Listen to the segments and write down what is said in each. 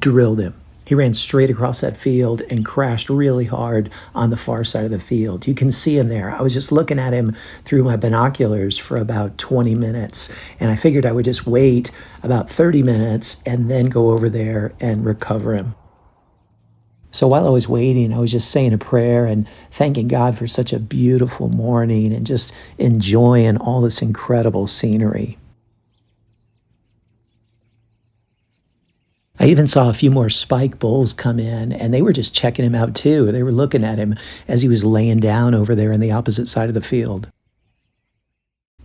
drilled him. He ran straight across that field and crashed really hard on the far side of the field. You can see him there. I was just looking at him through my binoculars for about 20 minutes, and I figured I would just wait about 30 minutes and then go over there and recover him. So while I was waiting, I was just saying a prayer and thanking God for such a beautiful morning and just enjoying all this incredible scenery. I even saw a few more spike bulls come in, and they were just checking him out too. They were looking at him as he was laying down over there on the opposite side of the field.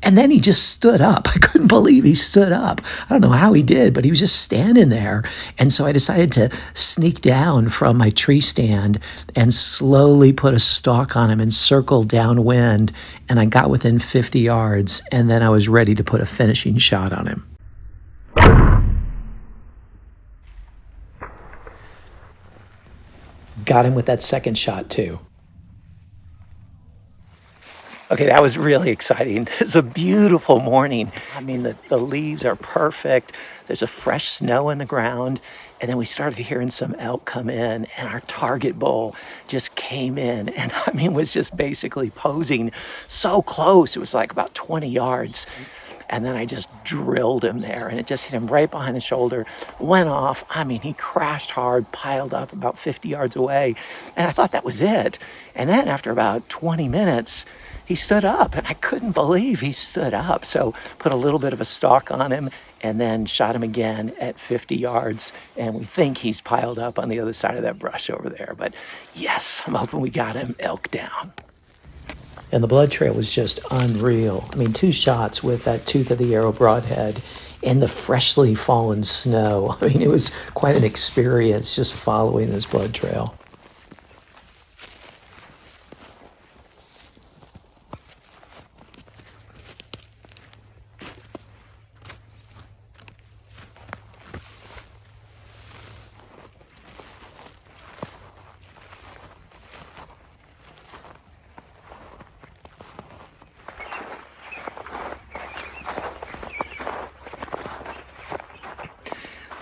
And then he just stood up. I couldn't believe he stood up. I don't know how he did, but he was just standing there. And so I decided to sneak down from my tree stand and slowly put a stalk on him and circle downwind. And I got within 50 yards, and then I was ready to put a finishing shot on him. Got him with that second shot too. Okay, that was really exciting. It's a beautiful morning. I mean, the leaves are perfect. There's a fresh snow in the ground. And then we started hearing some elk come in, and our target bull just came in and I mean, was just basically posing so close. It was like about 20 yards. And then I just drilled him there, and it just hit him right behind the shoulder, went off. I mean, he crashed hard, piled up about 50 yards away. And I thought that was it. And then after about 20 minutes, he stood up, and I couldn't believe he stood up. So put a little bit of a stalk on him and then shot him again at 50 yards. And we think he's piled up on the other side of that brush over there. But yes, I'm hoping we got him elk down. And the blood trail was just unreal. I mean, 2 shots with that tooth of the arrow broadhead in the freshly fallen snow. I mean, it was quite an experience just following this blood trail.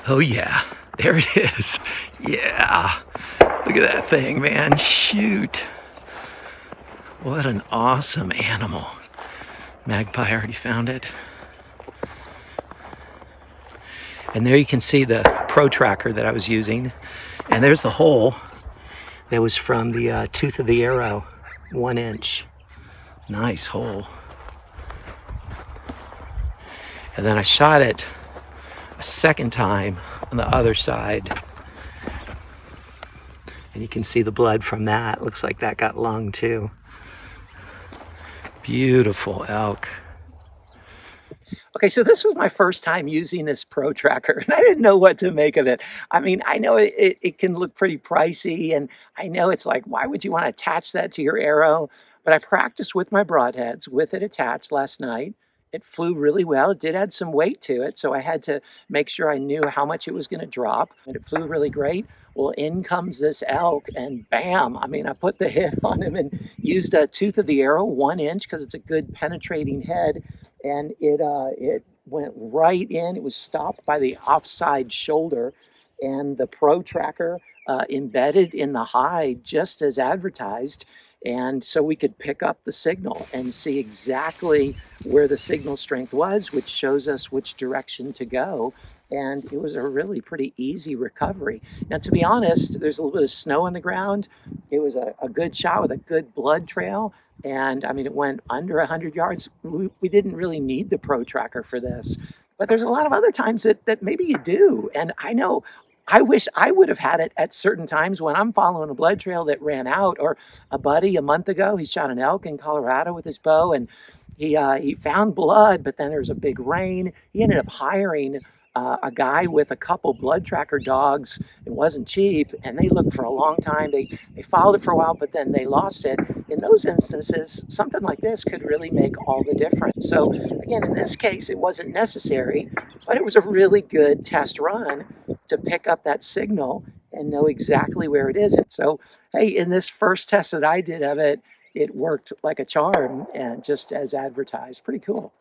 Oh yeah, there it is. Yeah, look at that thing, man. Shoot. What an awesome animal. Magpie already found it. And there you can see the Pro Tracker that I was using. And there's the hole that was from the tooth of the arrow, 1 inch. Nice hole. And then I shot it a second time on the other side, and you can see the blood from that. Looks like that got lung too. Beautiful elk. Okay, so this was my first time using this Pro Tracker, and I didn't know what to make of it. I mean, I know it can look pretty pricey, and I know it's like, why would you want to attach that to your arrow? But I practiced with my broadheads with it attached last night. It flew really well. It did add some weight to it, so I had to make sure I knew how much it was going to drop, and it flew really great. Well, in comes this elk, and bam! I mean, I put the head on him and used a tooth of the arrow, 1 inch, because it's a good penetrating head, and it went right in. It was stopped by the offside shoulder, and the Pro Tracker embedded in the hide just as advertised. And so we could pick up the signal and see exactly where the signal strength was, which shows us which direction to go. And it was a really pretty easy recovery. Now, to be honest, there's a little bit of snow on the ground. It was a good shot with a good blood trail. And I mean, it went under 100 yards. We didn't really need the Pro Tracker for this. But there's a lot of other times that maybe you do. And I know I wish I would have had it at certain times when I'm following a blood trail that ran out. Or a buddy a month ago, he shot an elk in Colorado with his bow, and he found blood, but then there was a big rain. He ended up hiring a guy with a couple blood tracker dogs. It wasn't cheap, and they looked for a long time. They followed it for a while, but then they lost it. In those instances, something like this could really make all the difference. So again, in this case, it wasn't necessary, but it was a really good test run to pick up that signal and know exactly where it is. And so, hey, in this first test that I did of it, it worked like a charm and just as advertised. Pretty cool.